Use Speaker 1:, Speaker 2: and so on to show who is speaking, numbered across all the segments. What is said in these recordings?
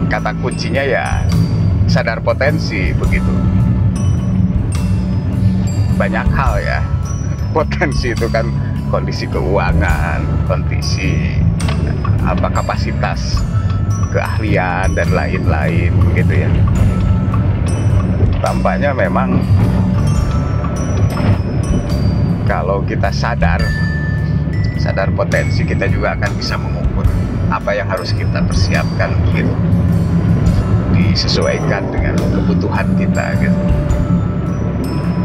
Speaker 1: kata kuncinya ya sadar potensi begitu. Banyak hal ya, potensi itu kan kondisi keuangan, kondisi kapasitas keahlian dan lain-lain begitu ya. Tampaknya memang kalau kita sadar potensi, kita juga akan bisa mengukur apa yang harus kita persiapkan gitu, disesuaikan dengan kebutuhan kita gitu.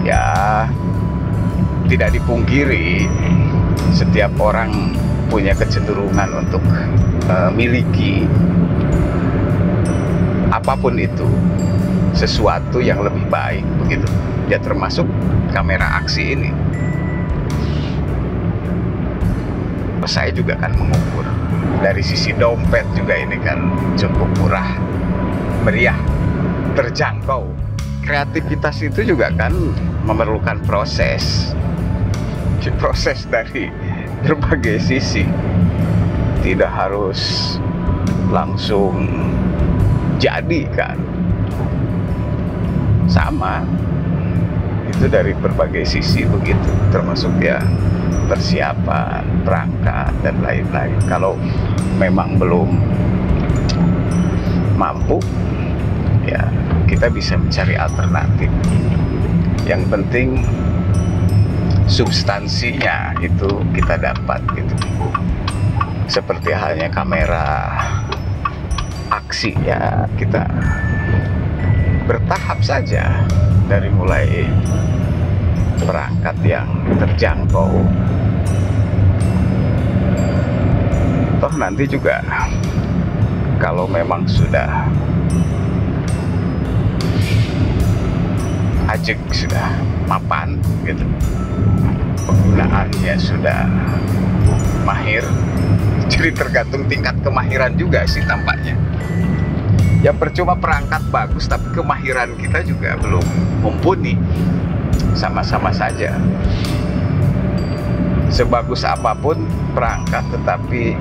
Speaker 1: Ya, tidak dipungkiri setiap orang punya kecenderungan untuk miliki apapun itu sesuatu yang lebih baik begitu ya, termasuk kamera aksi ini. Saya juga kan mengukur dari sisi dompet juga, ini kan cukup murah, meriah, terjangkau. Kreativitas itu juga kan memerlukan proses dari berbagai sisi, tidak harus langsung jadi kan, sama itu dari berbagai sisi begitu, termasuk ya persiapan, perangkat dan lain-lain. Kalau memang belum mampu ya kita bisa mencari alternatif. Yang penting substansinya itu kita dapat gitu. Seperti halnya kamera aksi ya, kita bertahap saja dari mulai perangkat yang terjangkau. Toh nanti juga kalau memang sudah ajek, sudah mapan gitu, penggunaannya sudah mahir, jadi tergantung tingkat kemahiran juga sih tampaknya. Ya percuma perangkat bagus tapi kemahiran kita juga belum mumpuni, sama-sama saja. Sebagus apapun perangkat tetapi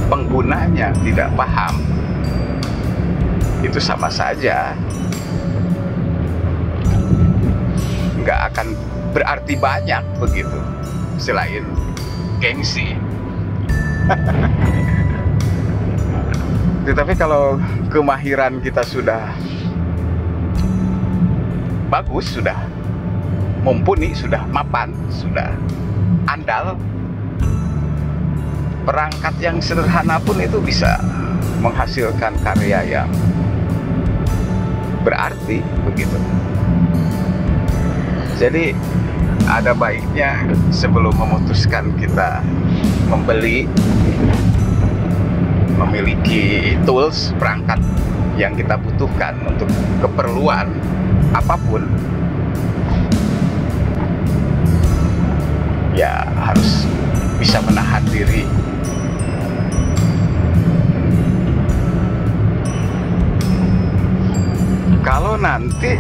Speaker 1: penggunanya tidak paham, itu sama saja nggak akan berarti banyak begitu, selain gengsi. Tetapi kalau kemahiran kita sudah bagus, sudah mumpuni, sudah mapan, sudah andal, perangkat yang sederhana pun itu bisa menghasilkan karya yang berarti begitu. Jadi ada baiknya sebelum memutuskan kita membeli, memiliki tools, perangkat yang kita butuhkan untuk keperluan apapun, ya harus bisa menahan diri. Kalau nanti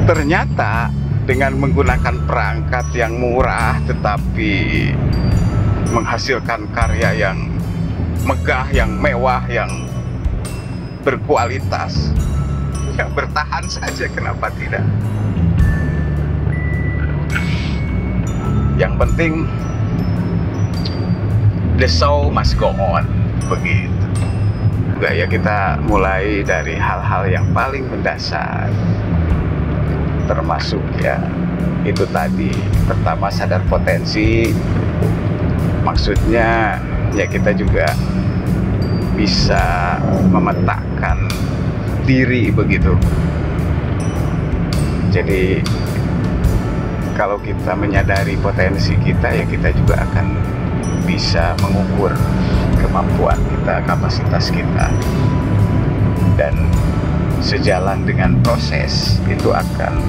Speaker 1: ternyata dengan menggunakan perangkat yang murah tetapi menghasilkan karya yang megah, yang mewah, yang berkualitas, ya bertahan saja, kenapa tidak? Yang penting the show must go on begitu. Enggak ya, kita mulai dari hal-hal yang paling mendasar, termasuk ya itu tadi, pertama sadar potensi, maksudnya ya kita juga bisa memetakan diri begitu. Jadi kalau kita menyadari potensi kita, ya kita juga akan bisa mengukur kemampuan kita, kapasitas kita, dan sejalan dengan proses itu akan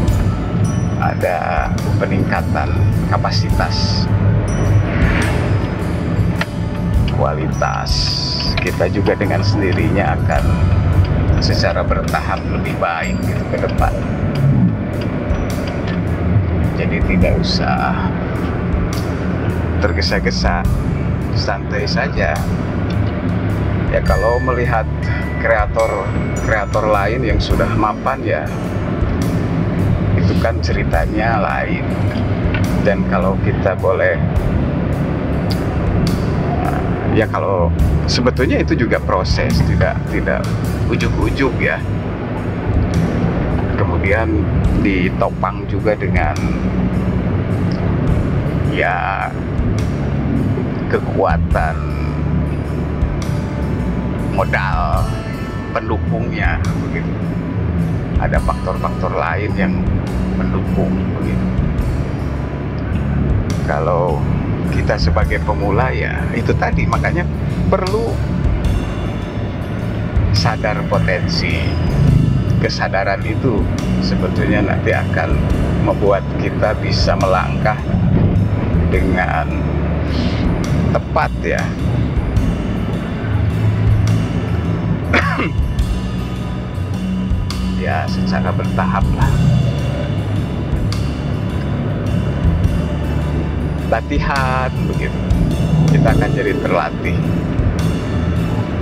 Speaker 1: ada peningkatan kapasitas, kualitas kita juga dengan sendirinya akan secara bertahap lebih baik gitu ke depan. Jadi tidak usah tergesa-gesa, santai saja. Ya kalau melihat kreator lain yang sudah mapan ya, itu kan ceritanya lain. Dan kalau kita boleh ya, kalau sebetulnya itu juga proses, tidak ujuk-ujuk ya. Kemudian ditopang juga dengan ya kekuatan modal pendukungnya begitu. Ada faktor-faktor lain yang mendukung begitu. Kalau kita sebagai pemula ya itu tadi, makanya perlu sadar potensi. Kesadaran itu sebetulnya nanti akan membuat kita bisa melangkah dengan tepat ya. Ya secara bertahap lah. Latihan begitu, kita akan jadi terlatih.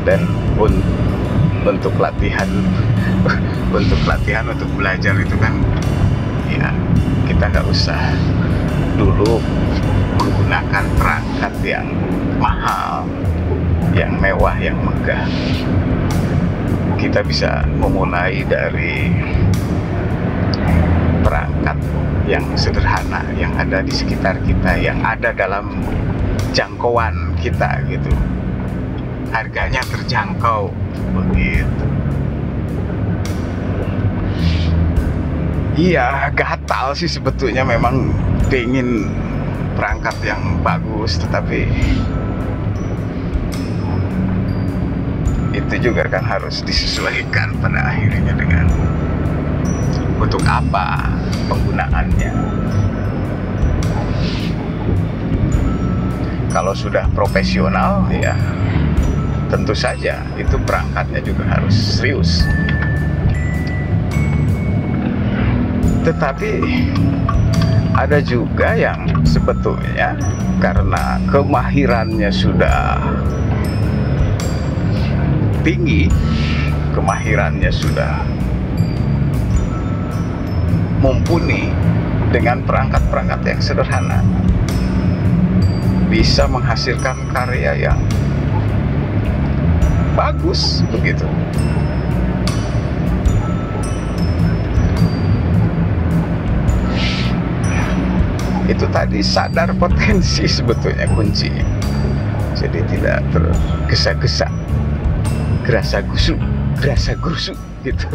Speaker 1: Dan untuk latihan untuk belajar itu kan ya, kita nggak usah dulu menggunakan perangkat yang mahal, yang mewah, yang megah. Kita bisa memulai dari perangkat yang sederhana yang ada di sekitar kita, yang ada dalam jangkauan kita gitu, harganya terjangkau begitu. Iya, gatal sih sebetulnya, memang pengen perangkat yang bagus, tetapi itu juga kan harus disesuaikan pada akhirnya dengan untuk apa penggunaannya. Kalau sudah profesional ya tentu saja itu perangkatnya juga harus serius. Tetapi ada juga yang sebetulnya karena kemahirannya sudah tinggi, kemahirannya sudah mumpuni, dengan perangkat-perangkat yang sederhana bisa menghasilkan karya yang bagus begitu. Itu tadi sadar potensi sebetulnya kuncinya. Jadi tidak tergesa-gesa, gerasa gusuk gitu.